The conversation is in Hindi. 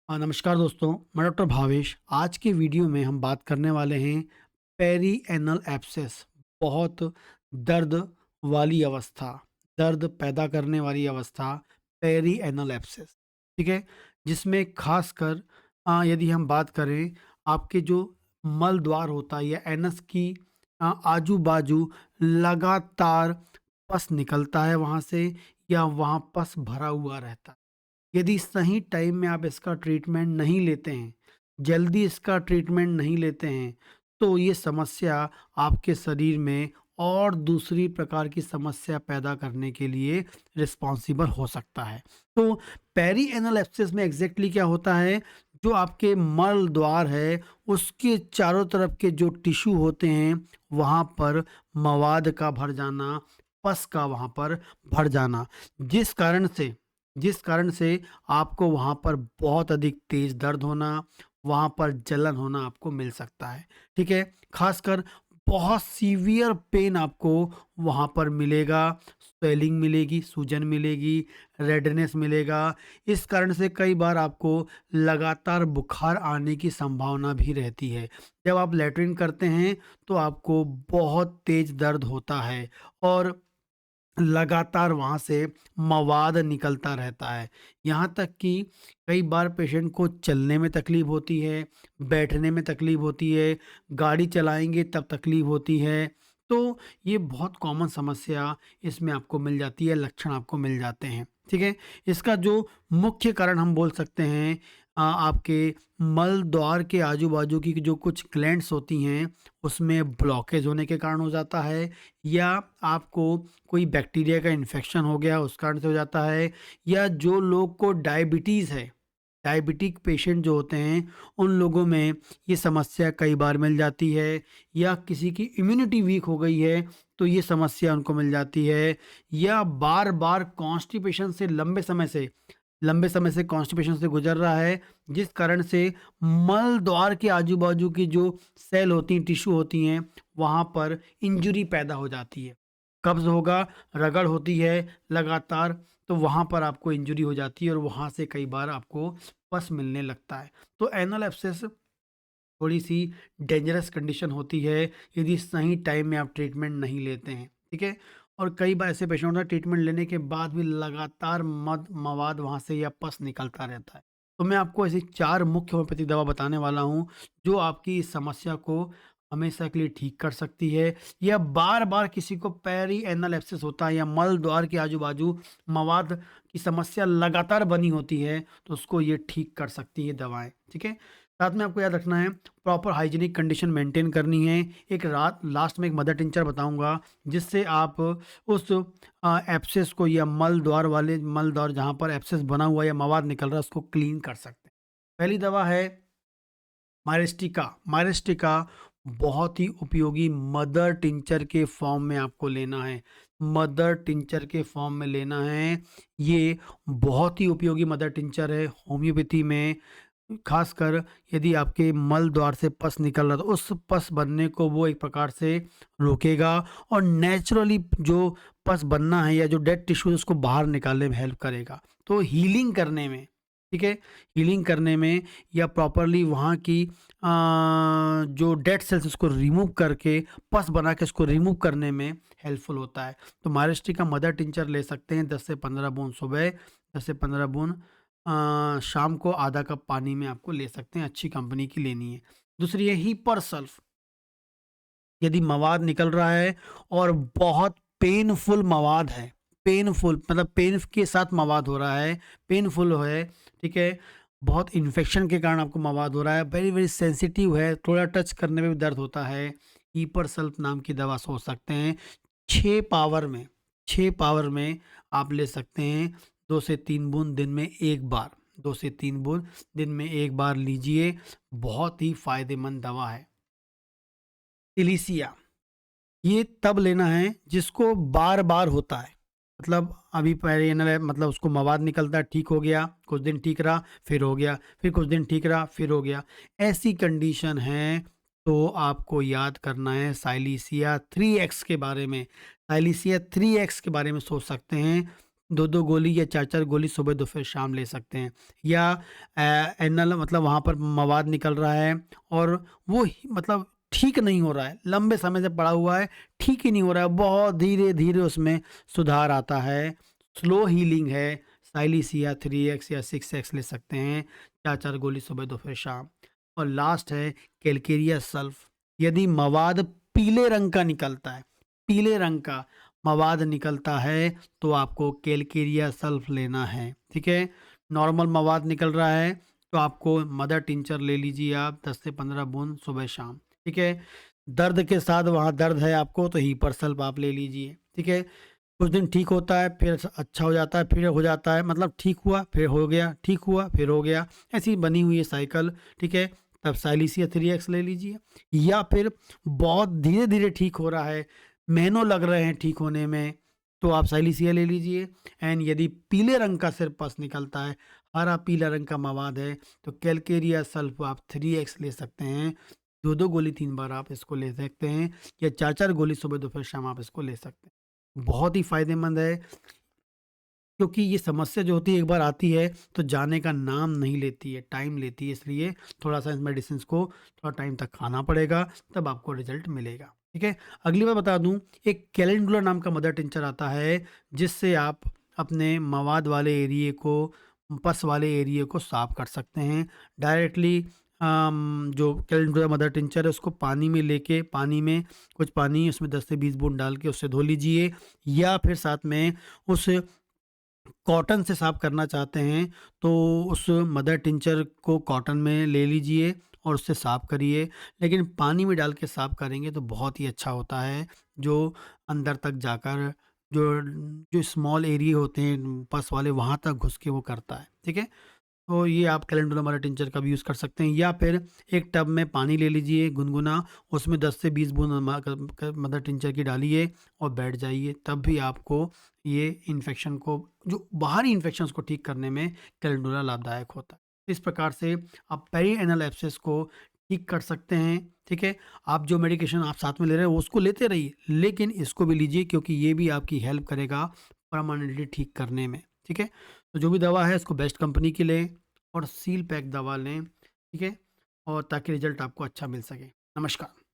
नमस्कार दोस्तों, मैं डॉक्टर भावेश। आज के वीडियो में हम बात करने वाले हैं पेरी एनल एब्सेस। बहुत दर्द वाली अवस्था, दर्द पैदा करने वाली अवस्था, पेरी एनल एब्सेस। ठीक है, जिसमें खासकर यदि हम बात करें, आपके जो मल द्वार होता है या एनस की आजू बाजू लगातार पस निकलता है वहाँ से, या वहाँ पस भरा हुआ रहता है। यदि सही टाइम में आप इसका ट्रीटमेंट नहीं लेते हैं, जल्दी इसका ट्रीटमेंट नहीं लेते हैं, तो ये समस्या आपके शरीर में और दूसरी प्रकार की समस्या पैदा करने के लिए रिस्पॉन्सिबल हो सकता है। तो पेरी एनल एब्सेस में एग्जैक्टली क्या होता है? जो आपके मल द्वार है, उसके चारों तरफ के जो टिश्यू होते हैं, वहाँ पर मवाद का भर जाना, पस का वहाँ पर भर जाना, जिस कारण से जिस कारण से आपको वहाँ पर बहुत अधिक तेज दर्द होना, वहाँ पर जलन होना आपको मिल सकता है। ठीक है? ख़ासकर बहुत सीवियर पेन आपको वहाँ पर मिलेगा, स्वेलिंग मिलेगी, सूजन मिलेगी, रेडनेस मिलेगा। इस कारण से कई बार आपको लगातार बुखार आने की संभावना भी रहती है। जब आप लैट्रिन करते हैं, तो आपको बहुत तेज दर्द होता है और लगातार वहाँ से मवाद निकलता रहता है। यहाँ तक कि कई बार पेशेंट को चलने में तकलीफ़ होती है, बैठने में तकलीफ़ होती है, गाड़ी चलाएँगे तब तकलीफ़ होती है। तो ये बहुत कॉमन समस्या इसमें आपको मिल जाती है, लक्षण आपको मिल जाते हैं। ठीक है? इसका जो मुख्य कारण हम बोल सकते हैं, आपके मल द्वार के आजू-बाजू की जो कुछ ग्लैंड्स होती हैं, उसमें ब्लॉकेज होने के कारण हो जाता है, या आपको कोई बैक्टीरिया का इन्फेक्शन हो गया उस कारण से हो जाता है, या जो लोग को डायबिटीज़ है, डायबिटिक पेशेंट जो होते हैं, उन लोगों में ये समस्या कई बार मिल जाती है, या किसी की इम्यूनिटी वीक हो गई है तो ये समस्या उनको मिल जाती है, या बार बार कॉन्स्टिपेशन से लंबे समय से कॉन्स्टिपेशन से गुजर रहा है, जिस कारण से मल द्वार के आजू बाजू की जो सेल होती हैं, टिश्यू होती हैं, वहाँ पर इंजरी पैदा हो जाती है। कब्ज़ होगा, रगड़ होती है लगातार, तो वहाँ पर आपको इंजरी हो जाती है और वहाँ से कई बार आपको पस मिलने लगता है। तो एनल एब्सेस थोड़ी-सी डेंजरस कंडीशन होती है, यदि सही टाइम में आप ट्रीटमेंट नहीं लेते हैं, ठीक है? और कई बार ऐसे पेशेंट होते हैं, ट्रीटमेंट लेने के बाद भी लगातार मवाद वहाँ से या पस निकलता रहता है। तो मैं आपको ऐसी 4 मुख्य होम्योपैथिक दवा बताने वाला हूँ, जो आपकी इस समस्या को हमेशा के लिए ठीक कर सकती है, या बार-बार किसी को पेरी एनल एब्सेस होता है या मल द्वार के आजू-बाजू मवाद की समस्या लगातार बनी होती है, तो उसको ये ठीक कर सकती है दवाएँ, ठीक है? साथ में आपको याद रखना है, प्रॉपर हाइजीनिक कंडीशन मेंटेन करनी है। एक रात लास्ट में एक मदर टिंचर बताऊँगा, जिससे आप उस एब्सेस को या मल द्वार जहाँ पर एब्सेस बना हुआ है या मवाद निकल रहा है, उसको क्लीन कर सकते हैं। पहली दवा है मायरिस्टिका। मायरिस्टिका बहुत ही उपयोगी मदर टिंचर के फॉर्म में आपको लेना है। मदर टिंचर के फॉर्म में लेना है। ये बहुत ही उपयोगी मदर टिंचर है होम्योपैथी में। खासकर यदि आपके मल द्वार से पस निकल रहा, तो उस पस बनने को वो एक प्रकार से रोकेगा और नेचुरली जो पस बनना है या जो डेड टिश्यू है उसको बाहर निकालने में हेल्प करेगा। तो हीलिंग करने में, ठीक है, हीलिंग करने में या प्रॉपरली वहाँ की जो डेड सेल्स उसको रिमूव करके पस बना के उसको रिमूव करने में हेल्पफुल होता है। तो माइरिस्टिक का मदर टिंचर ले सकते हैं, 10 से 15 बूंद सुबह, 10 से 15 बूंद शाम को, आधा कप पानी में आपको ले सकते हैं, अच्छी कंपनी की लेनी है। दूसरी है हीपर सल्फ। यदि मवाद निकल रहा है और बहुत पेनफुल मवाद है, पेनफुल मतलब पेन के साथ मवाद हो रहा है, पेनफुल है, ठीक है, बहुत इन्फेक्शन के कारण आपको मवाद हो रहा है, वेरी वेरी सेंसिटिव है, थोड़ा टच करने में भी दर्द होता है, हीपर सल्फ नाम की दवा सोच सकते हैं। 6 पावर में 6 पावर में आप ले सकते हैं। 2 से 3 बूंद दिन में 1 बार, 2 से 3 बूंद दिन में 1 बार लीजिए। बहुत ही फ़ायदेमंद दवा है। इलिसिया, ये तब लेना है जिसको बार-बार होता है। मतलब अभी पेरिनेल है, मतलब उसको मवाद निकलता है, ठीक हो गया, कुछ दिन ठीक रहा, फिर हो गया, फिर कुछ दिन ठीक रहा, फिर हो गया। ऐसी कंडीशन है तो आपको याद करना है साइलिसिया 3x के बारे में। साइलिसिया 3x के बारे में सोच सकते हैं। 2-2 गोली या 4-4 गोली सुबह, दोपहर, शाम ले सकते हैं। या एनल मतलब वहाँ पर मवाद निकल रहा है और वो मतलब ठीक नहीं हो रहा है, लंबे समय से पड़ा हुआ है, ठीक ही नहीं हो रहा है, बहुत धीरे-धीरे उसमें सुधार आता है, स्लो हीलिंग है, साइलिसिया 3x या 6x ले सकते हैं, 4-4 गोली सुबह, दोपहर, शाम। और लास्ट है कैलकेरिया सल्फ। यदि मवाद पीले रंग का निकलता है, पीले रंग का मवाद निकलता है तो आपको कैलकेरिया सल्फ लेना है, ठीक है। नॉर्मल मवाद निकल रहा है तो आपको मदर टिंचर ले लीजिए आप 10 से 15 बूंद सुबह शाम, ठीक है। दर्द के साथ वहाँ दर्द है आपको तो हीपर सल्फ आप ले लीजिए, ठीक है। कुछ दिन ठीक होता है, फिर अच्छा हो जाता है, फिर हो जाता है, मतलब ठीक हुआ फिर हो गया, ठीक हुआ फिर हो गया, ऐसी बनी हुई है साइकिल, ठीक है। तब साइलिसिया 3x ले लीजिए। या फिर बहुत धीरे धीरे ठीक हो रहा है, महीनों लग रहे हैं ठीक होने में, तो आप साइलिसिया ले लीजिए। एंड यदि पीले रंग का सिर्फ पस निकलता है, हरा पीला रंग का मवाद है, तो कैलकेरिया सल्फ आप 3x ले सकते हैं। 2-2 गोली 3 बार आप इसको ले सकते हैं, या 4-4 गोली सुबह, दोपहर, शाम आप इसको ले सकते हैं। बहुत ही फ़ायदेमंद है, क्योंकि ये समस्या जो होती है एक बार आती है तो जाने का नाम नहीं लेती है, टाइम लेती है, इसलिए थोड़ा-सा इस मेडिसिन्स को थोड़ा टाइम तक खाना पड़ेगा, तब आपको रिज़ल्ट मिलेगा, ठीक है? अगली बार बता दूँ, एक कैलेंडुला नाम का मदर टिंचर आता है, जिससे आप अपने मवाद वाले एरिये को, पस वाले एरिये को साफ़ कर सकते हैं। डायरेक्टली जो कैलेंडुला मदर टिंचर है उसको पानी में लेके, पानी में कुछ पानी उसमें 10 से 20 बूँद डाल के उससे धो लीजिए, या फिर साथ में उस कॉटन से साफ करना चाहते हैं तो उस मदर टिंचर को कॉटन में ले लीजिए और उससे साफ करिए, लेकिन पानी में डाल के साफ करेंगे तो बहुत ही अच्छा होता है, जो अंदर तक जाकर जो जो स्मॉल एरिया होते हैं पस वाले वहाँ तक घुस के वो करता है, ठीक है। तो ये आप कैलेंडुला मदर टिंचर का भी यूज़ कर सकते हैं, या फिर एक टब में पानी ले लीजिए गुनगुना, उसमें 10 से 20 बूंद मदर टिंचर की डालिए और बैठ जाइए, तब भी आपको ये इन्फेक्शन को, जो बाहरी इन्फेक्शंस को ठीक करने में कैलेंडुला लाभदायक होता है। इस प्रकार से आप पेरी एनल एब्सेस को ठीक कर सकते हैं, ठीक है। आप जो मेडिकेशन आप साथ में ले रहे हैं उसको लेते रहिए, लेकिन इसको भी लीजिए, क्योंकि ये भी आपकी हेल्प करेगा परमानेंटली ठीक करने में, ठीक है। तो जो भी दवा है इसको बेस्ट कंपनी की लें और सील पैक दवा लें, ठीक है, और ताकि रिजल्ट आपको अच्छा मिल सके। नमस्कार।